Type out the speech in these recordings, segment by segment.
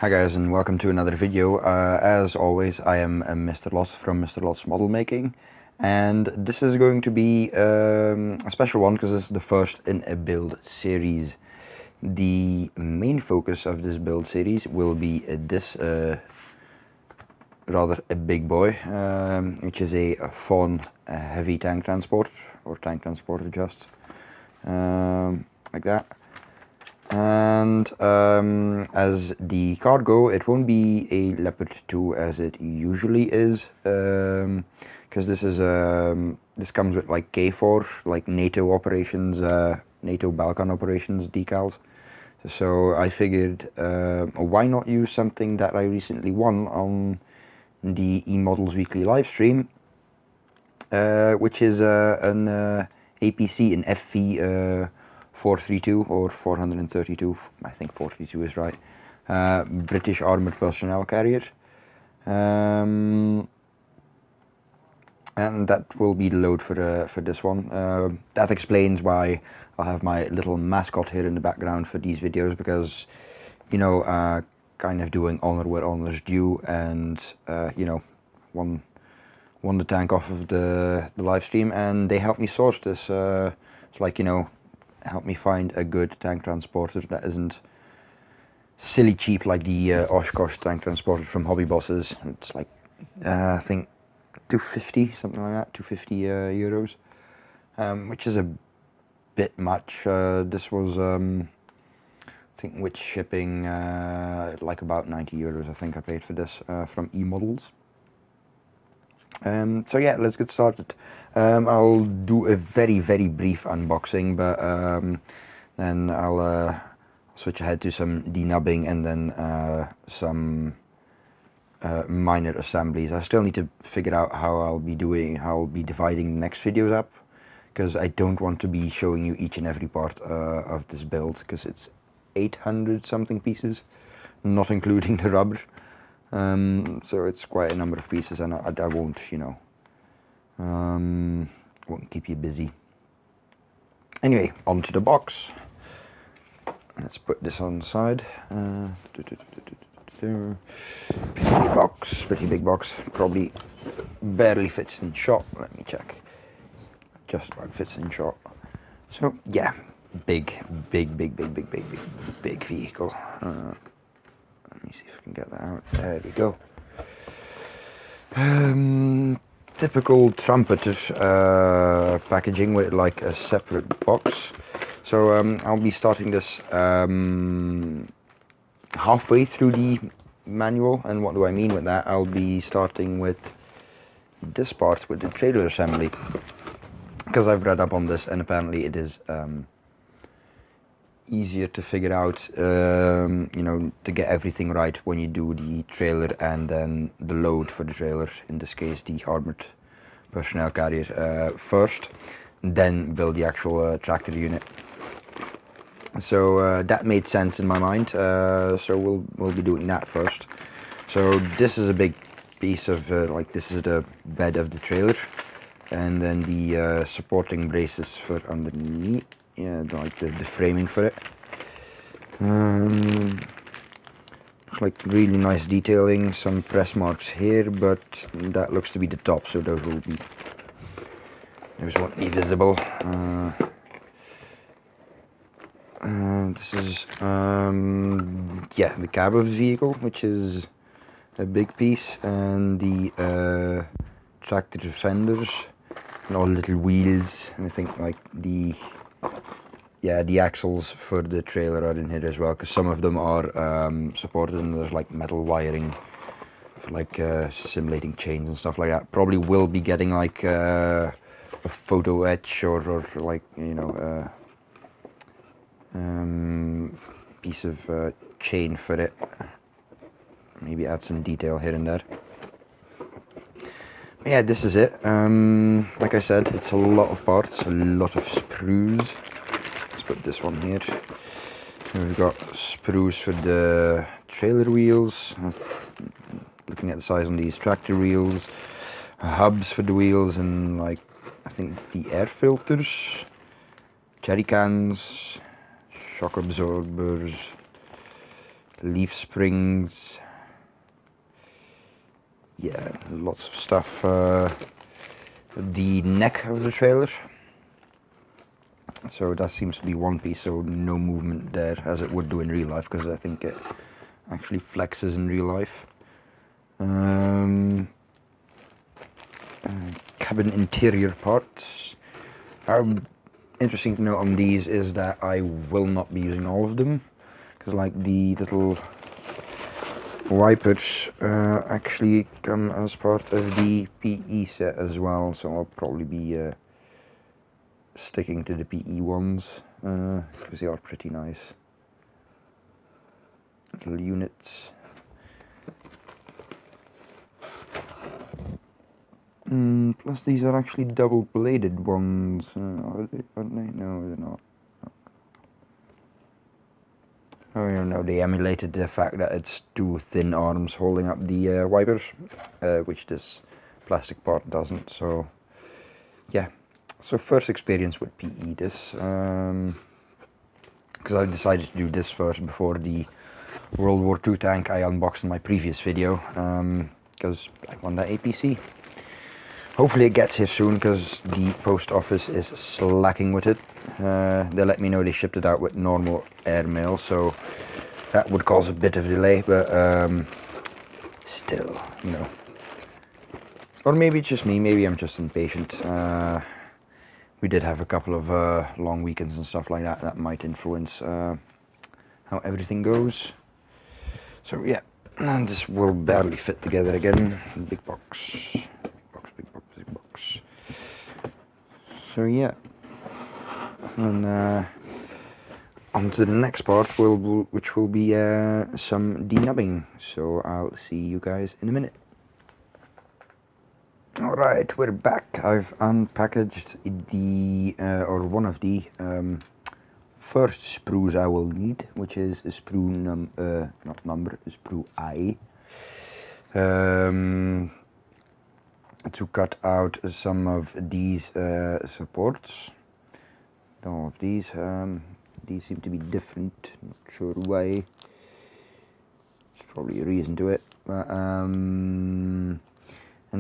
Hi guys, and welcome to another video. As always, I am Mr. Lot from Mr. Lot's Model Making, and this is going to be a special one because this is the first in a build series. The main focus of this build series will be this rather a big boy, which is a Faun heavy tank transporter, or tank transporter just, like that. And as the cargo, it won't be a Leopard 2 as it usually is, because this is this comes with like K4, like NATO operations, NATO Balkan operations decals. So I figured, why not use something that I recently won on the eModels Weekly live stream, which is an APC, an FV 432 or 432, I think 432 is right, British Armoured Personnel Carrier, and that will be the load for this one. That explains why I'll have my little mascot here in the background for these videos, because, you know, kind of doing honor where honor's due, and you know, won the tank off of the live stream, and they helped me source this. It's like, you know, help me find a good tank transporter that isn't silly cheap like the Oshkosh tank transporter from Hobby Bosses. It's like I think 250, something like that, 250 euros, which is a bit much. This was I think with shipping like about 90 euros I think I paid for this from eModels. So yeah, let's get started. I'll do a very brief unboxing, but then I'll switch ahead to some denubbing and then some minor assemblies. I still need to figure out how I'll be dividing the next videos up, because I don't want to be showing you each and every part of this build, because it's 800 something pieces, not including the rubber. So it's quite a number of pieces, and I won't, you know, won't keep you busy. Anyway, onto the box. Let's put this on the side. Pretty big box, probably barely fits in shot. Let me check. Just about fits in shot. So yeah, big vehicle. Let me see if I can get that out. There we go. Typical Trumpeter packaging with like a separate box. So I'll be starting this halfway through the manual, and what do I mean with that? I'll be starting with this part, with the trailer assembly, because I've read up on this, and apparently it is easier to figure out, you know, to get everything right when you do the trailer and then the load for the trailer, in this case the armored personnel carrier, first, then build the actual tractor unit. So that made sense in my mind, so we'll be doing that first. So this is a big piece of like, this is the bed of the trailer, and then the supporting braces for underneath. Yeah, like the framing for it. Looks like really nice detailing, some press marks here, but that looks to be the top, so those won't be visible. This is yeah, the cab of the vehicle, which is a big piece, and the tractor fenders, and all little wheels, and I think like the axles for the trailer are in here as well, because some of them are supported, and there's like metal wiring for like simulating chains and stuff like that. Probably will be getting like a photo etch or like, you know, piece of chain for it. Maybe add some detail here and there. Yeah, this is it. Like I said, it's a lot of parts, a lot of sprues. Let's put this one here. We've got sprues for the trailer wheels. Looking at the size on these, tractor wheels, hubs for the wheels, and like, I think the air filters, jerry cans, shock absorbers, leaf springs, yeah, lots of stuff. The neck of the trailer, so that seems to be one piece, so no movement there as it would do in real life, because I think it actually flexes in real life. Cabin interior parts. Interesting to note on these is that I will not be using all of them, because like the little wipers actually come as part of the PE set as well, so I'll probably be sticking to the PE ones because they are pretty nice little units. Plus these are actually double bladed ones, aren't they? No, they're not. Oh no, they emulated the fact that it's two thin arms holding up the wipers, which this plastic part doesn't, so yeah. So first experience with PE this, because I decided to do this first before the World War II tank I unboxed in my previous video, because I want that APC. Hopefully it gets here soon, because the post office is slacking with it. They let me know they shipped it out with normal airmail, so that would cause a bit of delay, but still, you know. Or maybe it's just me, maybe I'm just impatient. We did have a couple of long weekends and stuff like that, that might influence how everything goes. So yeah, and this will barely fit together again. Big box. So yeah, and on to the next part, which will be some denubbing. So I'll see you guys in a minute. Alright, we're back. I've unpackaged the, or one of the first sprues I will need, which is a sprue sprue I. To cut out some of these supports. All of these seem to be different, not sure why. There's probably a reason to it. But, and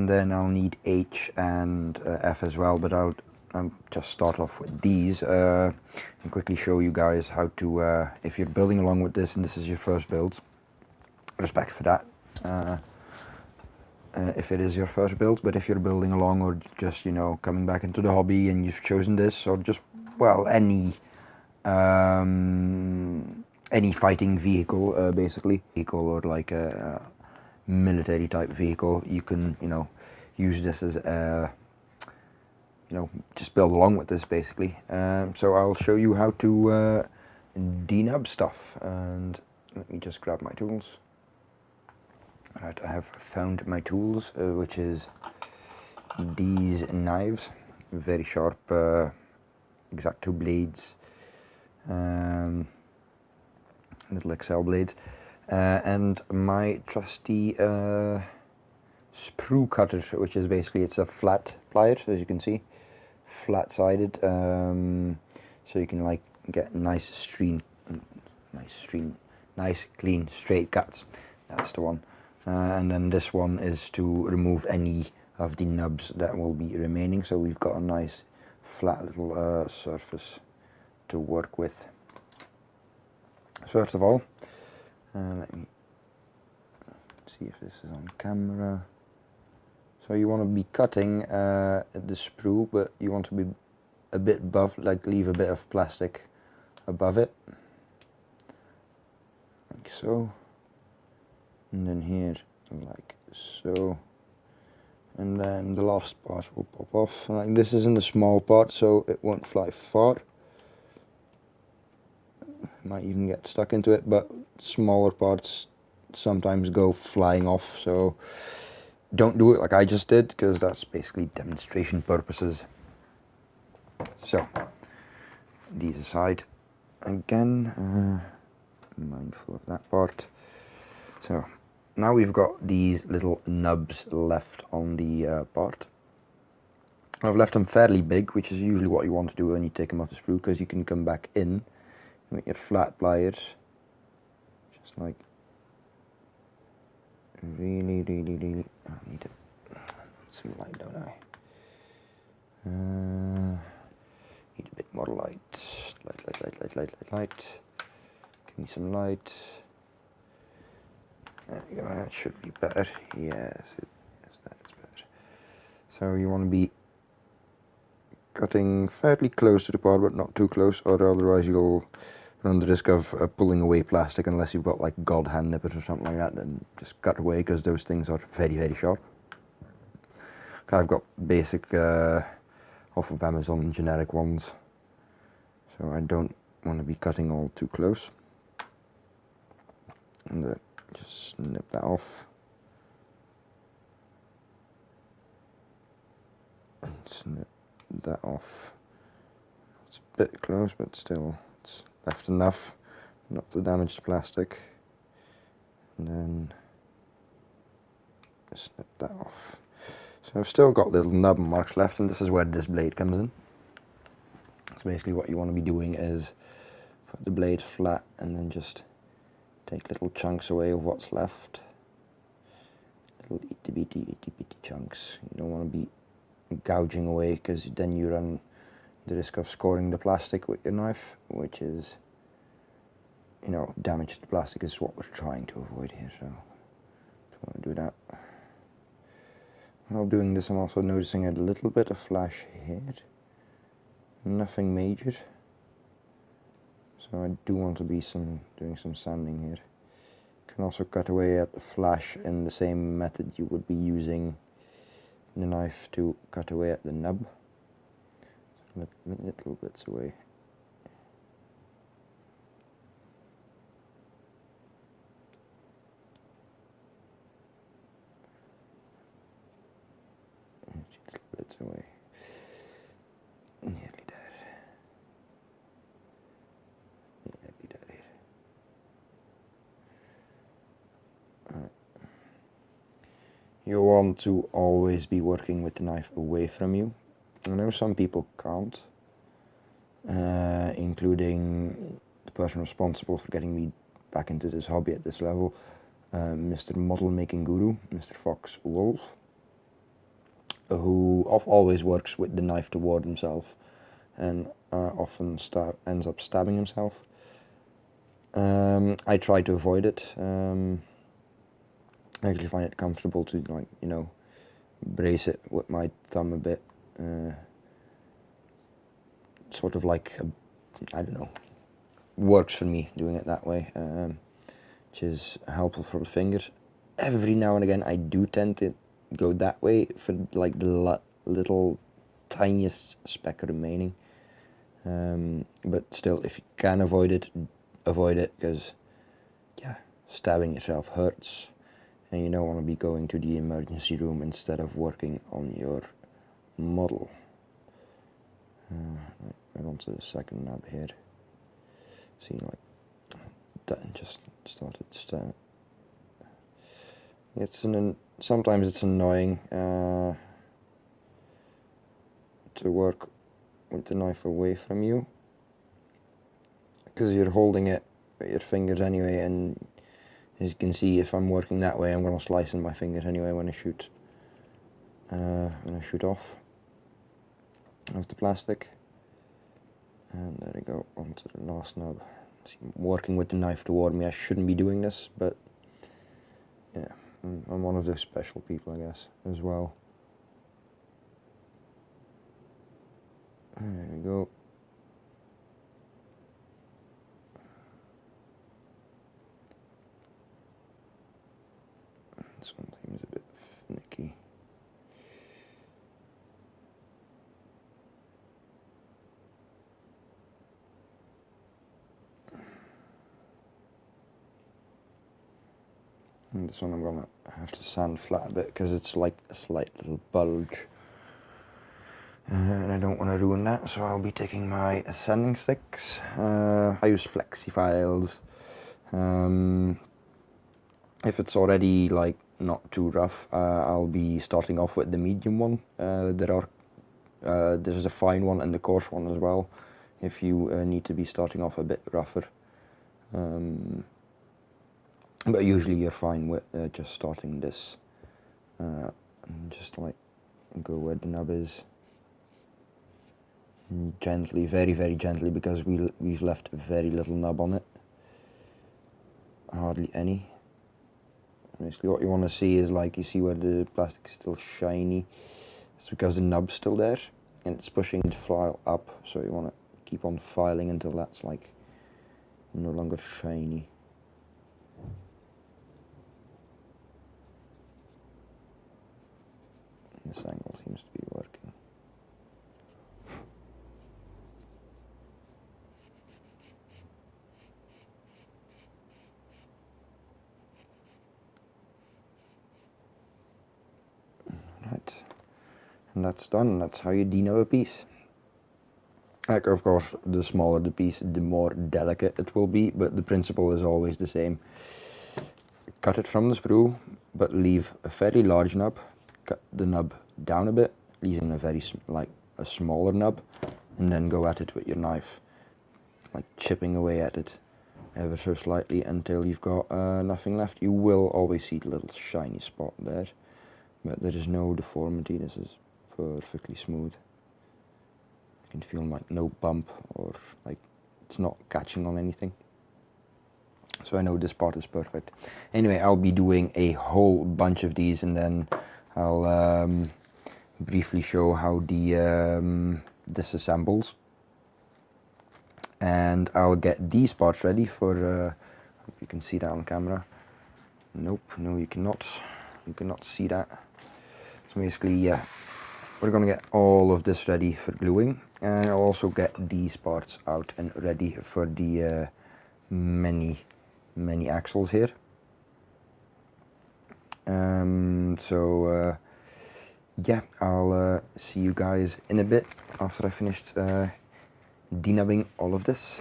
then I'll need H and F as well, but I'll just start off with these and quickly show you guys how to, if you're building along with this and this is your first build, respect for that. If it is your first build, but if you're building along or just, you know, coming back into the hobby and you've chosen this, or just, well, any fighting vehicle, basically, vehicle or like a military type vehicle, you can, you know, use this as a, you know, just build along with this basically. So I'll show you how to denub stuff, and let me just grab my tools. Right, I have found my tools, which is these knives, very sharp X-Acto blades, little XL blades, and my trusty sprue cutter, which is basically, it's a flat plier, as you can see, flat-sided, so you can like get nice clean straight cuts. That's the one. And then this one is to remove any of the nubs that will be remaining, so we've got a nice flat little surface to work with. First of all, let me see if this is on camera. So you want to be cutting the sprue, but you want to be a bit above, like leave a bit of plastic above it, like so. And then here, like so, and then the last part will pop off. Like this isn't a small part, so it won't fly far. Might even get stuck into it, but smaller parts sometimes go flying off, so don't do it like I just did, because that's basically demonstration purposes. So, these aside, again, mindful of that part. So, now we've got these little nubs left on the part. I've left them fairly big, which is usually what you want to do when you take them off the sprue, because you can come back in with your flat pliers, just like really, I need to put some light, don't I? Need a bit more light. Light. Give me some light. There you go, that should be better. Yes, that's better. So you want to be cutting fairly close to the part, but not too close, or otherwise you'll run the risk of pulling away plastic unless you've got like god hand nippers or something like that. Then just cut away, because those things are very, very sharp. Okay, I've got basic off of Amazon generic ones, so I don't want to be cutting all too close. And just snip that off. And snip that off. It's a bit close, but still it's left enough not to damage the plastic. And then snip that off. So I've still got little nub marks left, and this is where this blade comes in. So basically what you want to be doing is put the blade flat and then just take little chunks away of what's left. Little itty bitty chunks. You don't want to be gouging away, because then you run the risk of scoring the plastic with your knife, which is, you know, damage to the plastic is what we're trying to avoid here, so don't want to do that. While doing this, I'm also noticing a little bit of flash here. Nothing major. So I do want to be doing some sanding here. You can also cut away at the flash in the same method you would be using the knife to cut away at the nub. So little bits away. Little bits away. Nearly there. Nearly there here. You want to always be working with the knife away from you. I know some people can't, including the person responsible for getting me back into this hobby at this level, Mr. Model Making Guru, Mr. Fox Wolf, who always works with the knife toward himself and often ends up stabbing himself. I try to avoid it. I actually find it comfortable to, like, you know, brace it with my thumb a bit. Sort of like, I don't know, works for me doing it that way, which is helpful for the fingers. Every now and again I do tend to go that way for like the little tiniest speck remaining. But still, if you can avoid it, because, yeah, stabbing yourself hurts. And you don't want to be going to the emergency room instead of working on your model. Right onto the second nub here. See, like, that just started. Sometimes it's annoying to work with the knife away from you, because you're holding it with your fingers anyway, and as you can see, if I'm working that way, I'm going to slice in my fingers anyway when I shoot off the plastic. And there we go, onto the last nub. See, I'm working with the knife toward me. I shouldn't be doing this, but yeah, I'm one of those special people, I guess, as well. There we go. This one seems a bit finicky. And this one I'm gonna have to sand flat a bit, because it's like a slight little bulge. And I don't want to ruin that, so I'll be taking my sanding sticks. I use flexi files. If it's already like not too rough, I'll be starting off with the medium one. There's a fine one and the coarse one as well, if you need to be starting off a bit rougher. but usually you're fine with just starting this, and just like go where the nub is, gently, very very gently, because we've left very little nub on it, hardly any. Basically what you want to see is, like, you see where the plastic is still shiny, it's because the nub's still there and it's pushing the file up, so you want to keep on filing until that's like no longer shiny. This angle seems to be working. Right, and that's done. That's how you denub a piece. Like, of course, the smaller the piece, the more delicate it will be, but the principle is always the same. Cut it from the sprue, but leave a fairly large nub. Cut the nub down a bit, leaving a very a smaller nub, and then go at it with your knife, like chipping away at it ever so slightly until you've got nothing left. You will always see the little shiny spot there, but there is no deformity. This is perfectly smooth. You can feel like no bump, or like it's not catching on anything. So I know this part is perfect. Anyway, I'll be doing a whole bunch of these, and then I'll briefly show how the disassembles. And I'll get these parts ready for, hope you can see that on camera. Nope, no you cannot. You cannot see that. So basically, yeah, we're gonna get all of this ready for gluing. And I'll also get these parts out and ready for the many axles here. Yeah, I'll see you guys in a bit after I finished denubbing all of this,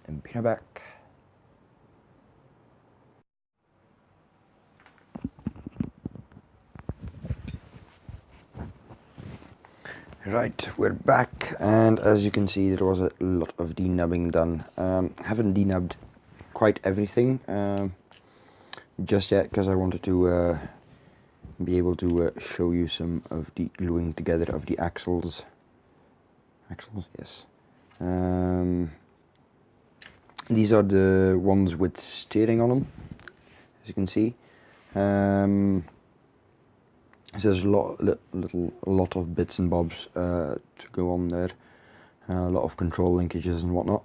and be right back. Right, we're back, and as you can see, there was a lot of denubbing done. Haven't denubbed quite everything just yet, because I wanted to be able to show you some of the gluing together of the axles. Yes. These are the ones with steering on them, as you can see. So there's a lot of bits and bobs to go on there, a lot of control linkages and whatnot.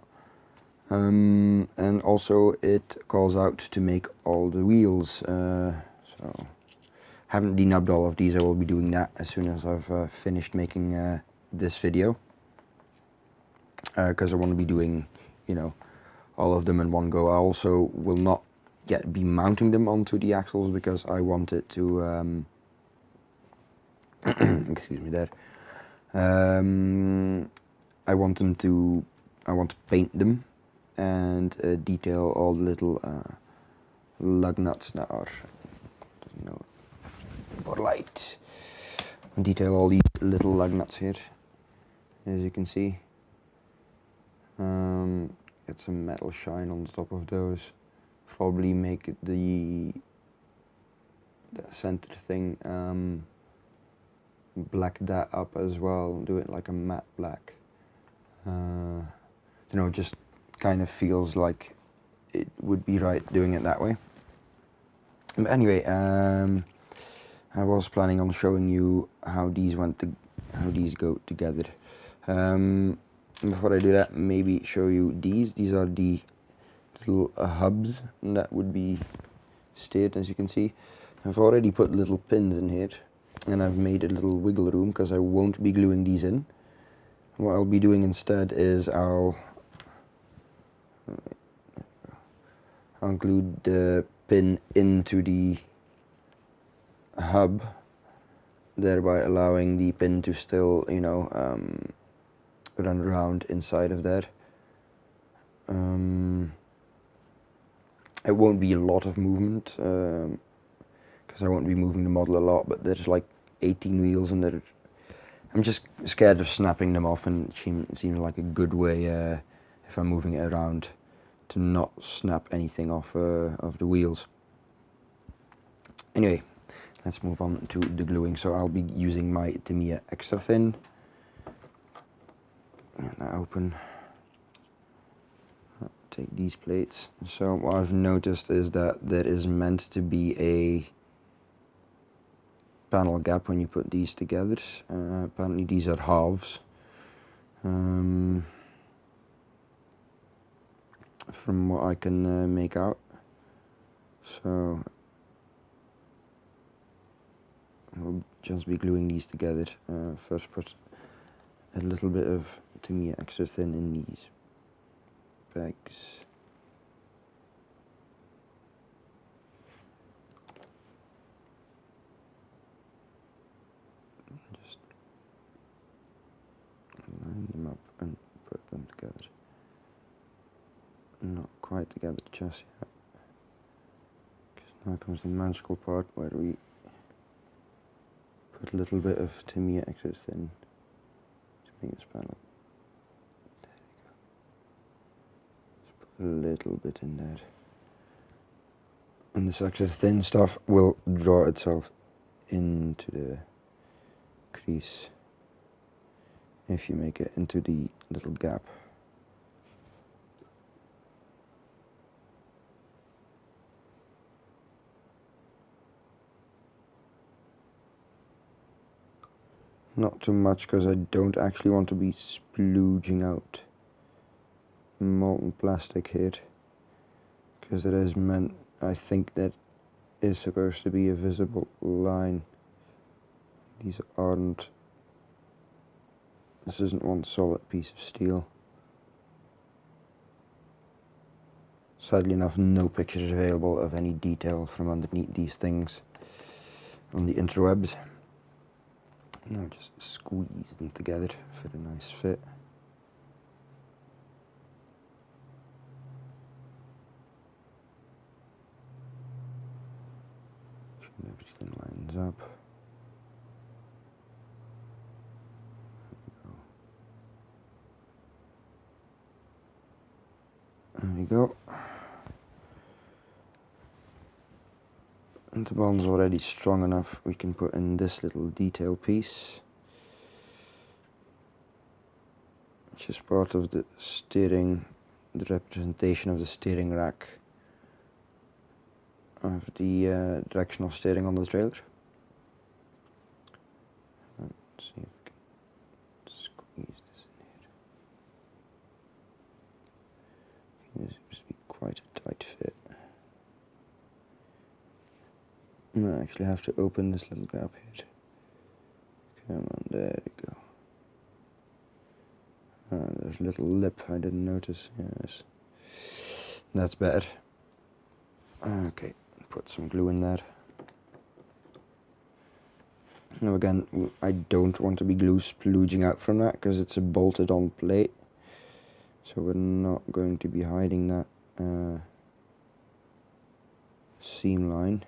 And also it calls out to make all the wheels. So haven't denubbed all of these. I will be doing that as soon as I've finished making this video, because I want to be doing, you know, all of them in one go. I also will not yet be mounting them onto the axles, because I want it to excuse me there. I want to paint them and detail all the little lug nuts that are, or light. Detail all these little lug nuts here, as you can see. Get some metal shine on the top of those. Probably make it the center thing. Black that up as well, do it like a matte black. Just kind of feels like it would be right doing it that way. But anyway, I was planning on showing you how these go together. Before I do that, maybe show you these. These are the little hubs that would be steered, as you can see. I've already put little pins in here, and I've made a little wiggle room because I won't be gluing these in. What I'll be doing instead is I'll glue the pin into the hub, thereby allowing the pin to still, run around inside of there. It won't be a lot of movement, because I won't be moving the model a lot, but there's like 18 wheels, and I'm just scared of snapping them off, and it seems like a good way, if I'm moving it around, to not snap anything off of the wheels. Anyway, let's move on to the gluing. So I'll be using my Tamiya extra thin. And I open, take these plates. So what I've noticed is that there is meant to be a panel gap when you put these together. Apparently these are halves. From what I can make out. So I'll just be gluing these together. First put a little bit of Tamiya extra thin in these bags. Just line them up and put them together. Not quite together just yet. Because now comes the magical part where we put a little bit of Tamiya extra thin to make this panel. There we go. Just put a little bit in there. And this extra thin stuff will draw itself into the crease if you make it into the little gap. Not too much, because I don't actually want to be splooging out molten plastic here, because it is meant, I think that is supposed to be a visible line. These aren't, this isn't one solid piece of steel. Sadly enough, no pictures available of any detail from underneath these things on the interwebs. Now just squeeze them together for a nice fit. Sure everything lines up. There we go. And the bond's already strong enough, we can put in this little detail piece, which is part of the steering, the representation of the steering rack of the directional steering on the trailer. Let's see if we can squeeze this in here. This seems to be quite a tight fit. I actually have to open this little gap here. Come on, there we go. There's a little lip I didn't notice. Yes, that's better. Okay, put some glue in there. Now again, I don't want to be glue splooging out from that because it's a bolted on plate. So we're not going to be hiding that seam line.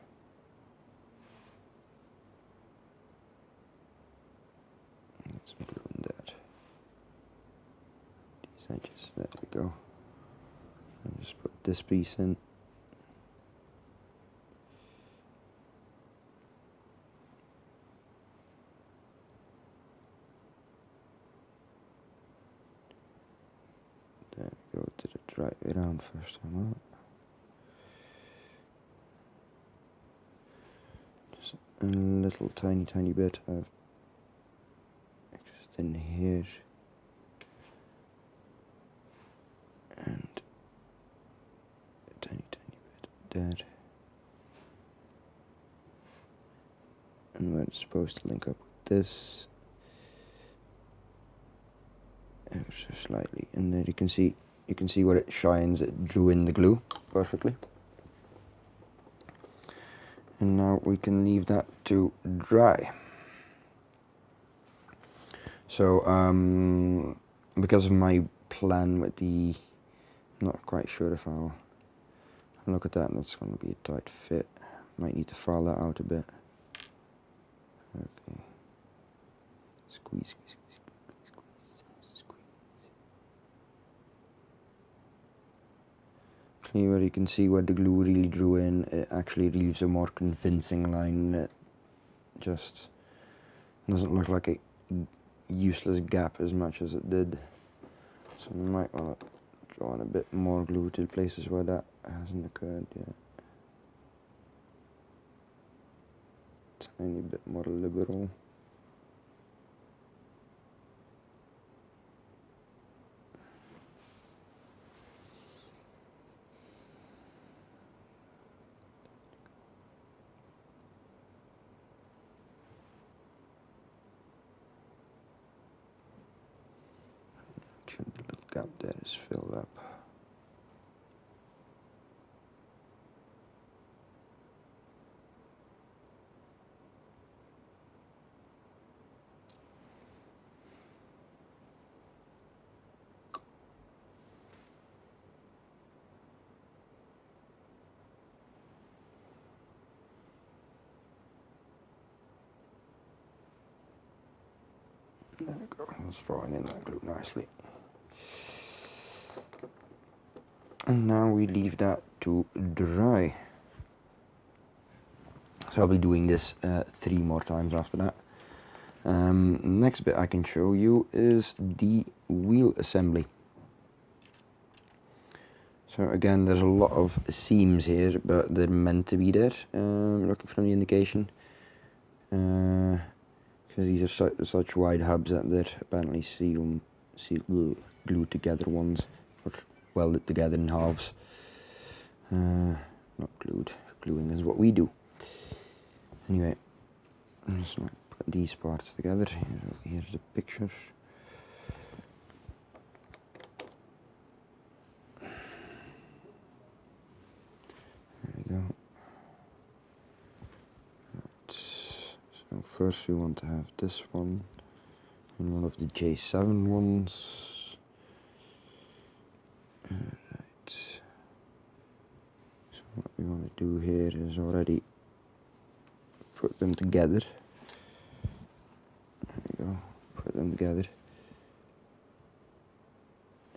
Some glue in there. These edges, there we go. And just put this piece in. There we go, did it right around first time out. Just a little tiny bit of in here and a tiny bit there, and where it's supposed to link up with this ever so slightly, and there you can see where it shines. It drew in the glue perfectly, and now we can leave that to dry. So, because of my plan with the, I'm not quite sure if I'll look at that, and that's going to be a tight fit. Might need to file that out a bit. Okay. Squeeze. Exactly where you can see where the glue really drew in, it actually leaves a more convincing line. It just doesn't look like a useless gap as much as it did. So we might want to draw in a bit more glue to the places where that hasn't occurred yet. Tiny bit more liberal. The little gap there is filled up. There we go, that's drawing in that glue nicely. And now we leave that to dry. So I'll be doing this 3 more times after that. Next bit I can show you is the wheel assembly. So again, there's a lot of seams here, but they're meant to be there, looking from the indication. Because these are such wide hubs that they're apparently glued together ones, or welded together in halves. Not glued, gluing is what we do. Anyway, I'm just going to put these parts together. Here's the picture. There we go. Right. So first we want to have this one and one of the J7 ones. Right. So what we want to do here is already put them together. There we go. Put them together.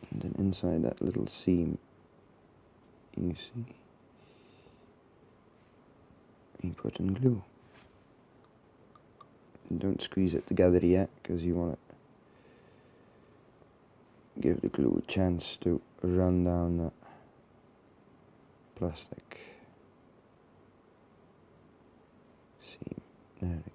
And then inside that little seam, you see, you put in glue. And don't squeeze it together yet, because you want to give the glue a chance to run down that plastic seam. There we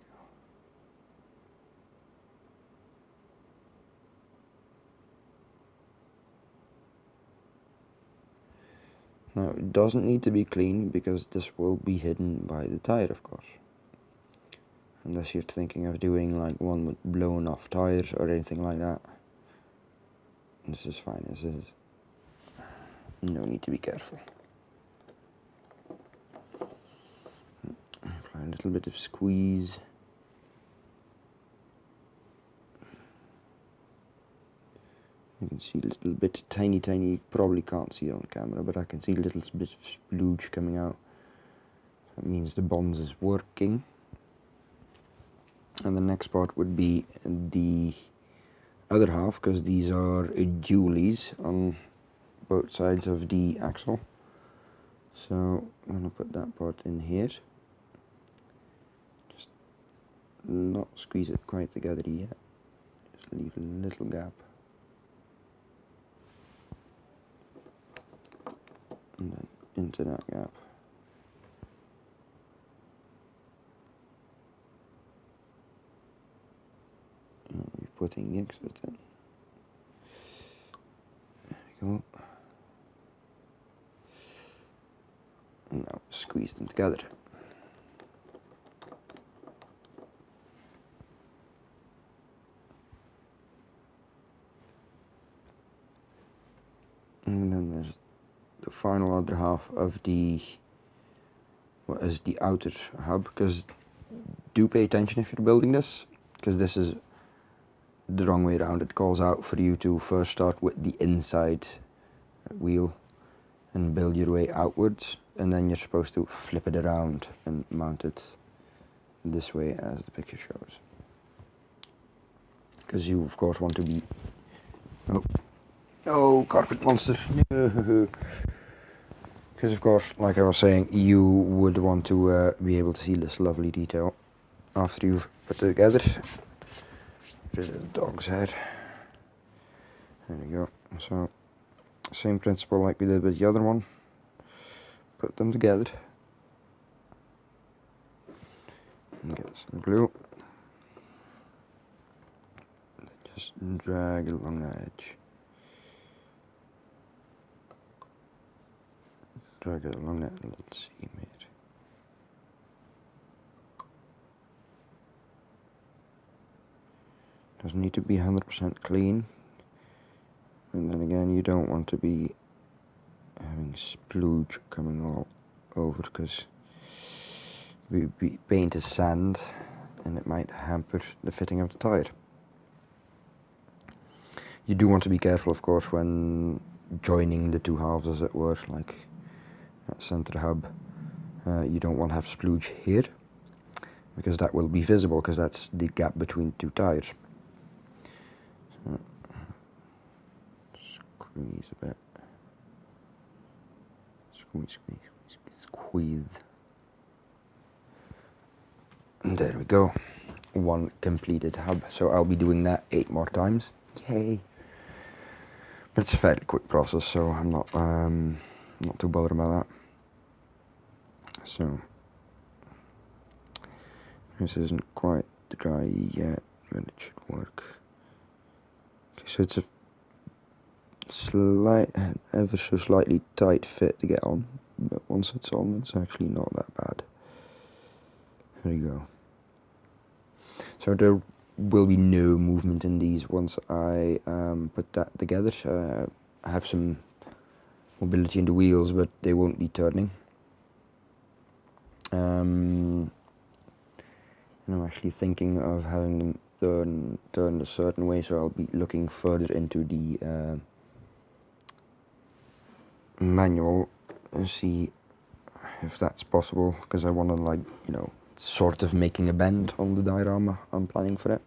go. Now it doesn't need to be clean, because this will be hidden by the tire, of course. Unless you're thinking of doing like one with blown off tires or anything like that. This is fine as is. No need to be careful. Apply a little bit of squeeze. You can see a little bit, tiny, you probably can't see it on camera, but I can see a little bit of splooge coming out. That means the bonds is working. And the next part would be the other half, because these are dualies on both sides of the axle. So I'm going to put that part in here. Just not squeeze it quite together yet. Just leave a little gap. And then into that gap. And we're putting the extras in. There we go. And now squeeze them together. And then there's the final other half of the outage hub, because do pay attention if you're building this, because this is the wrong way around. It calls out for you to first start with the inside wheel and build your way outwards, and then you're supposed to flip it around and mount it this way as the picture shows, because you of course want to be carpet monster. Because of course, like I was saying, you would want to be able to see this lovely detail after you've put it together. There's a dog's head. There we go. So, same principle like we did with the other one. Put them together. And get some glue. Just drag it along the edge. Drag it along that little seam here. Doesn't need to be 100% clean. And then again, you don't want to be having splooge coming all over, because paint is sand and it might hamper the fitting of the tire. You do want to be careful, of course, when joining the two halves, as it were, like that center hub. You don't want to have splooge here, because that will be visible, because that's the gap between two tires. So, squeeze a bit. Squeeze, squeeze, squeeze, squeeze. And there we go. One completed hub. So I'll be doing that 8 more times. Yay! But it's a fairly quick process, so I'm not too bothered about that. So this isn't quite dry yet, but it should work. Okay, so it's a ever so slightly tight fit to get on, but once it's on, it's actually not that bad. There you go. So there will be no movement in these once I put that together. I have some mobility in the wheels, but they won't be turning. And I'm actually thinking of having them turned a certain way, so I'll be looking further into the manual and see if that's possible, because I want to, like, you know, sort of making a bend on the diorama. I'm planning for it.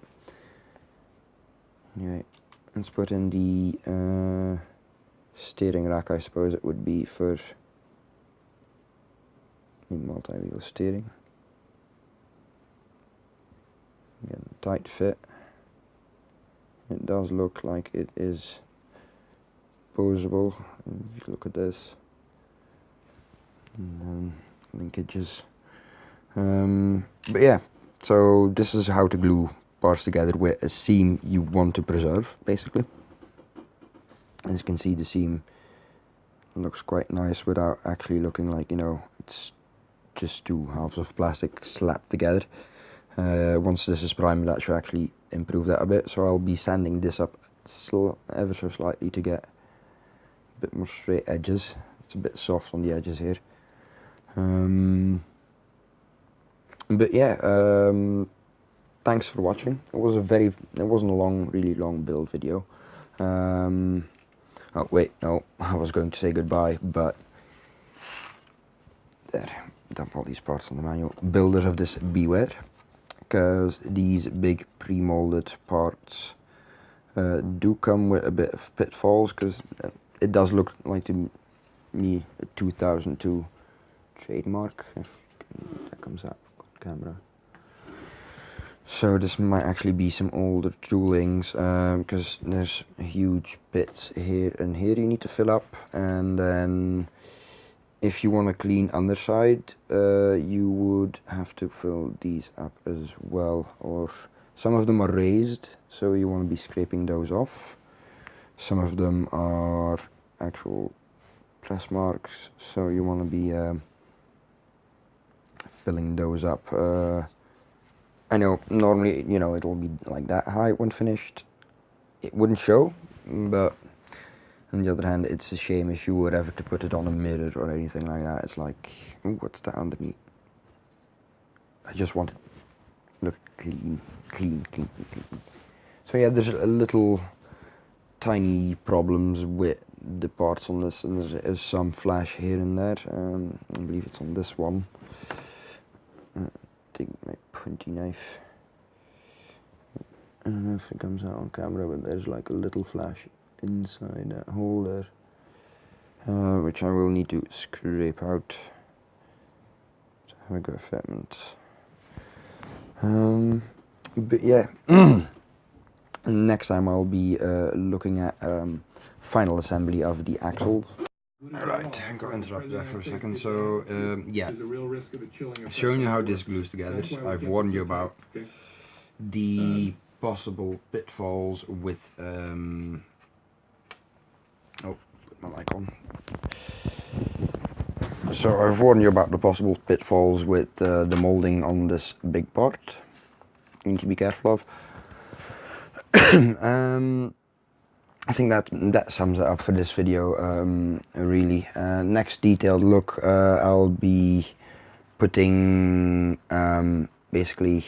Anyway, let's put in the steering rack, I suppose it would be, for the multi-wheel steering. Again, tight fit. It does look like it is posable. If you look at this, and then linkages. But yeah, so this is how to glue parts together with a seam you want to preserve, basically. As you can see, the seam looks quite nice without actually looking like, you know, it's just two halves of plastic slapped together. Once this is primed, that should actually improve that a bit, so I'll be sanding this up ever so slightly to get a bit more straight edges. It's a bit soft on the edges here. But yeah, thanks for watching. It wasn't a really long build video. Oh wait, no, I was going to say goodbye, but there, dump all these parts on the manual. Builders of this, beware, because these big pre-molded parts do come with a bit of pitfalls, because it does look like to me a 2002 trademark, if that comes out on camera. So this might actually be some older toolings, because there's huge bits here and here you need to fill up, and then if you want a clean underside, you would have to fill these up as well, or some of them are raised, so you want to be scraping those off. Some of them are actual press marks, so you want to be filling those up. I know normally, you know, it'll be like that high when finished. It wouldn't show, but on the other hand, it's a shame if you were ever to put it on a mirror or anything like that. It's like, ooh, what's that underneath? I just want it to look clean. So yeah, there's a little tiny problems with the parts on this, and there's some flash here and there. I believe it's on this one. Take my pointy knife. I don't know if it comes out on camera, but there's like a little flash inside that hole there. which I will need to scrape out. So have a go fitment. But yeah, next time I'll be looking at final assembly of the axles. Alright, I got interrupted there for a second. So yeah, I've shown you how this glues together. I've warned you about the possible pitfalls with oh, put my mic on. So I've warned you about the possible pitfalls with the molding on this big part. You need to be careful of. I think that sums it up for this video, really. Next detailed look, I'll be putting, basically,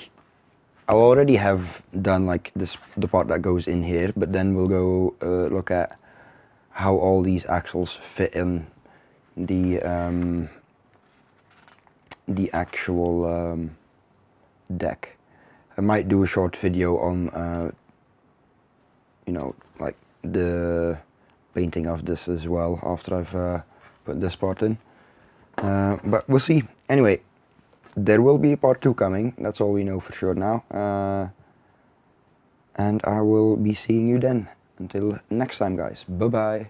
I already have done like the part that goes in here, but then we'll go look at how all these axles fit in the actual deck. I might do a short video on, you know, like the painting of this as well after I've put this part in. But we'll see. Anyway, there will be a part 2 coming, that's all we know for sure now. And I will be seeing you then. Until next time, guys. Bye bye.